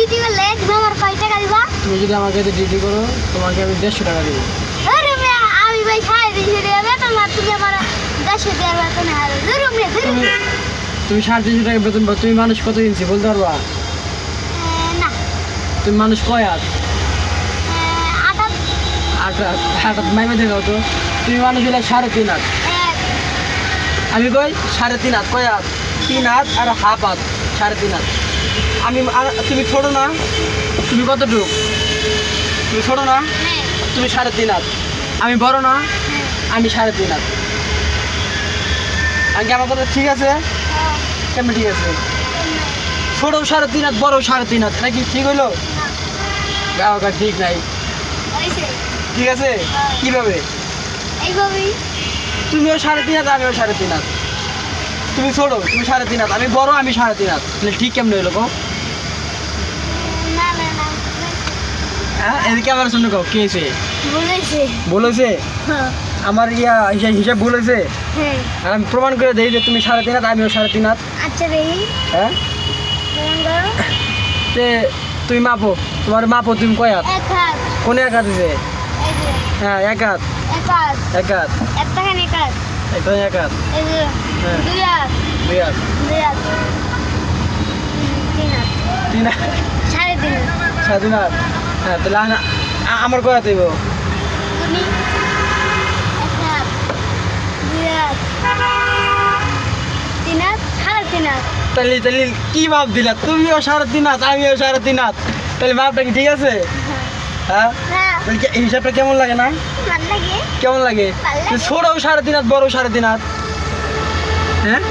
Duty করলে তুমি আমার কয় টাকা দিবা? তুমি যদি আমাকে ডিউটি করো তোমাকে আমি 150 টাকা দেবো। আরে মিয়া, আমি ভাই 350 টাকা বেতন আর তুমি আমার 150 টাকা বেতন হারে ধরো মিয়া ধরো। তুমি 350 টাকা বেতন পাও, তুমি মানুষ কত ইঞ্চি বলতে পারবা? না তুমি মানুষ কয় হাত? আটাত আট হাত মাইমে দেখাও তো। তুমি মানুষ হলে 3.5 হাত। এক আমি কই 3.5 হাত। কয় হাত? 3 হাত আর হাফ হাত, 3.5 হাত। তুমি ছোট না? তুমি কতটুক? তুমি ছোট না? হ্যাঁ তুমি 3.5 হাত। আমি বড় না? হ্যাঁ আমি 3.5 হাত। আগে আমার কথা ঠিক আছে? কেমন ঠিক আছে? ছোট 3.5 হাত, বড় 3.5 হাত, এটা কি ঠিক হইলো? গাওয়া ঠিক নাই। ওইছে ঠিক আছে কিভাবে? এইভাবেই। তুমিও 3.5 হাত, আমিও 3.5 হাত। তুমি ছোট, তুমি 3.5 হাত, আমি বড়, আমি 3.5 হাত। তাহলে ঠিক কেমন হইলো কও? না না না হ্যাঁ এদিকে আমার শুনে কও কি হয়েছে? বলেছে। বলেছে হ্যাঁ আমার হিসাব বলেছে, হ্যাঁ আর আমি প্রমাণ করে দেই যে তুমি 3.5 হাত, আমিও 3.5 হাত। আচ্ছা দেখি হ্যাঁ কেমন করো। তে তুমি মাপো, তোমার মাপো তুমি কয় হাত? এক হাত কোন এক হাত দিছে? এই যে হ্যাঁ এক হাত। এক হাত এক হাত একটাখানি এক হাত একদম এক হাত। এই যে হ্যাঁ। দুই হাত 2 হাত। দুই হাত তিন হাত 3 হাত। 3.5 হাত 3.5 হাত। হ্যাঁ তাহলে আমার কয় হাত হইব? তুমি এক হাত দুই হাত তিন হাত 3.5 হাত। তাহলে তাহলে কি মাপ দিলা? তুমিও 3.5 হাত, আমিও 3.5 হাত। তাহলে মাপটা কি ঠিক আছে? হ্যাঁ হ্যাঁ তাহলে এই হিসাবটা কেমন লাগে না? ভাল লাগে কেমন লাগে? ভালো লাগে। ছোটও 3.5 হাত, বড়ও 3.5 হাত। হ্যাঁ